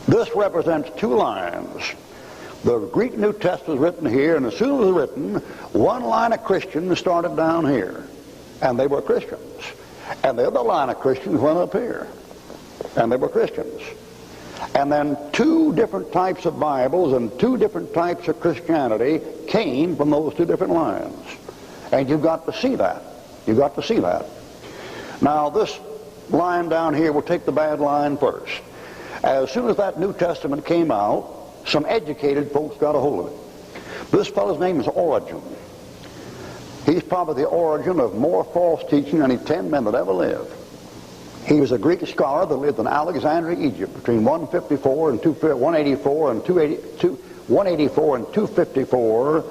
This represents two lines. The Greek New Testament was written here, and as soon as it was written, one line of Christians started down here, and they were Christians. And the other line of Christians went up here, and they were Christians. And then two different types of Bibles and two different types of Christianity came from those two different lines. And you've got to see that. You've got to see that. Now, this line down here, we'll take the bad line first. As soon as that New Testament came out, some educated folks got a hold of it. This fellow's name is Origen. He's probably the origin of more false teaching than any 10 men that ever lived. He was a Greek scholar that lived in Alexandria, Egypt, between 184 and 254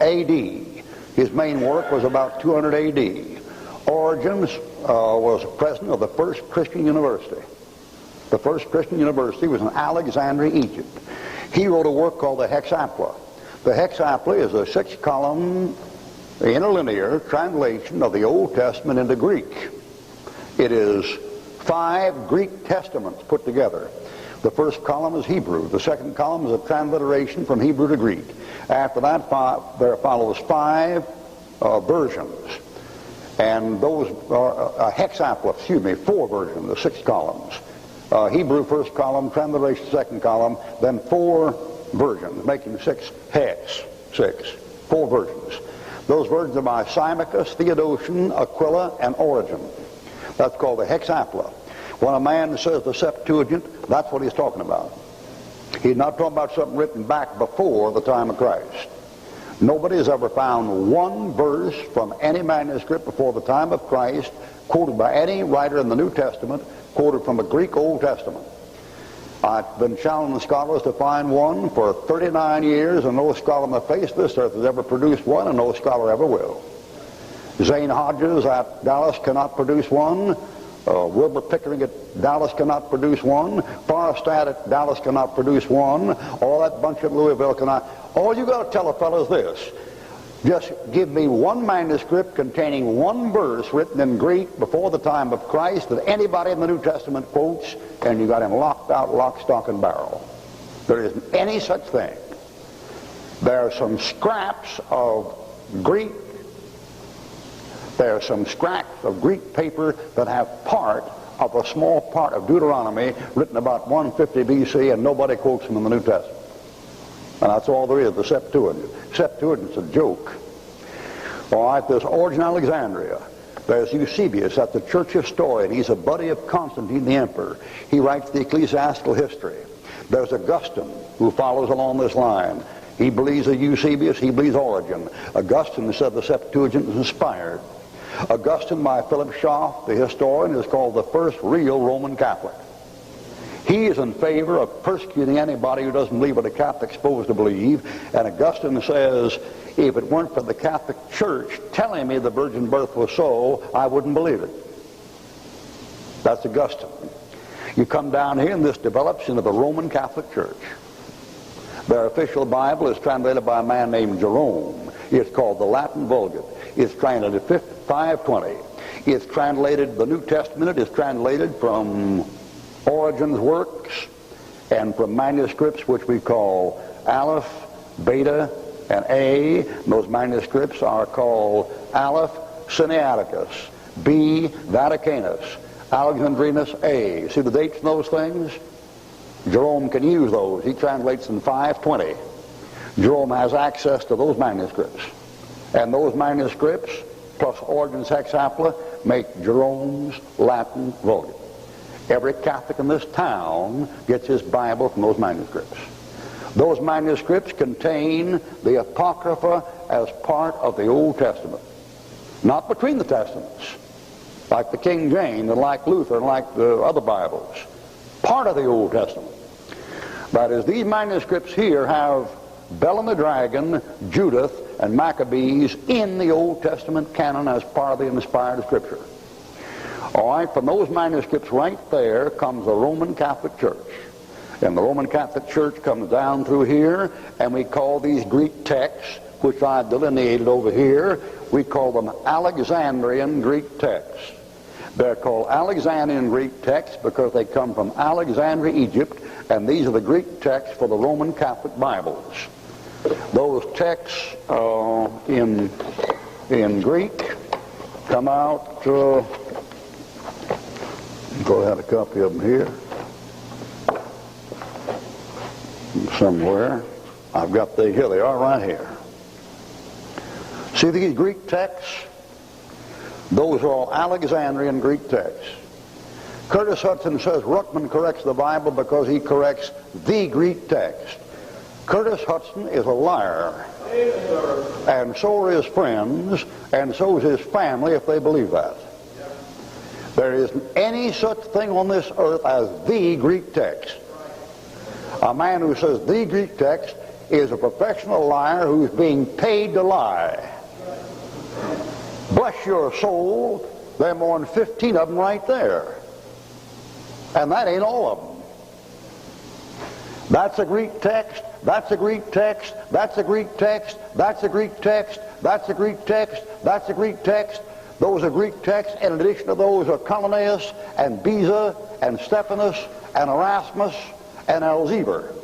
A.D. His main work was about 200 A.D. Origen was president of the first Christian university. The first Christian university was in Alexandria, Egypt. He wrote a work called the Hexapla. The Hexapla is a 6-column interlinear translation of the Old Testament into Greek. It is 5 Greek testaments put together. The first column is Hebrew. The second column is a transliteration from Hebrew to Greek. After that, there follows 5 versions. And those are Hexapla, 4 versions, the 6 columns. Hebrew first column, transliteration second column, then 4 versions, making 6 hex, 4 versions. Those versions are by Symmachus, Theodotion, Aquila, and Origen. That's called the Hexapla. When a man says the Septuagint, that's what he's talking about. He's not talking about something written back before the time of Christ. Nobody has ever found one verse from any manuscript before the time of Christ, quoted by any writer in the New Testament, quoted from a Greek Old Testament. I've been challenging scholars to find one for 39 years, and no scholar on the face of this earth has ever produced one, and no scholar ever will. Zane Hodges at Dallas cannot produce one. Wilbur Pickering at Dallas cannot produce one. Forrestad at Dallas cannot produce one. All that bunch at Louisville cannot. All you got to tell a fellow is this. Just give me one manuscript containing one verse written in Greek before the time of Christ that anybody in the New Testament quotes, and you got him locked out, lock, stock, and barrel. There isn't any such thing. There are some scraps of Greek. There are some scraps of Greek paper that have part of a small part of Deuteronomy written about 150 B.C., and nobody quotes them in the New Testament. And that's all there is, the Septuagint. Septuagint's a joke. All right, there's Origen Alexandria. There's Eusebius, that's the church historian. He's a buddy of Constantine the emperor. He writes the ecclesiastical history. There's Augustine, who follows along this line. He believes in Eusebius, he believes Origen. Augustine said the Septuagint was inspired. Augustine, by Philip Schaff, the historian, is called the first real Roman Catholic. He is in favor of persecuting anybody who doesn't believe what the Catholic's supposed to believe. And Augustine says, if it weren't for the Catholic Church telling me the virgin birth was so, I wouldn't believe it. That's Augustine. You come down here and this develops into the Roman Catholic Church. Their official Bible is translated by a man named Jerome. It's called the Latin Vulgate. It's translated 520. It's translated, the New Testament is translated from Origen's works and from manuscripts which we call Aleph, Beta, and A. Those manuscripts are called Aleph Sinaiticus, B. Vaticanus, Alexandrinus A. See the dates in those things? Jerome can use those. He translates in 520. Jerome has access to those manuscripts. And those manuscripts, plus Origen's Hexapla, make Jerome's Latin Vulgate. Every Catholic in this town gets his Bible from those manuscripts. Those manuscripts contain the Apocrypha as part of the Old Testament. Not between the Testaments, like the King James and like Luther and like the other Bibles. Part of the Old Testament. That is, these manuscripts here have Bel and the Dragon, Judith, and Maccabees in the Old Testament canon as part of the inspired Scripture. All right, from those manuscripts right there comes the Roman Catholic Church. And the Roman Catholic Church comes down through here, and we call these Greek texts, which I've delineated over here, we call them Alexandrian Greek texts. They're called Alexandrian Greek texts because they come from Alexandria, Egypt, and these are the Greek texts for the Roman Catholic Bibles. Those texts in Greek come out, go ahead, a copy of them here somewhere. I've got here they are right here. See these Greek texts? Those are all Alexandrian Greek texts. Curtis Hudson says Ruckman corrects the Bible because he corrects the Greek text. Curtis Hudson is a liar. And so are his friends, and so is his family if they believe that. There isn't any such thing on this earth as the Greek text. A man who says the Greek text is a professional liar who's being paid to lie. Bless your soul, there are more than 15 of them right there. And that ain't all of them. That's a Greek text, that's a Greek text, that's a Greek text, that's a Greek text, that's a Greek text, that's a Greek text. Those are Greek texts. In addition to those are Colonius and Beza and Stephanus and Erasmus and Elzevir.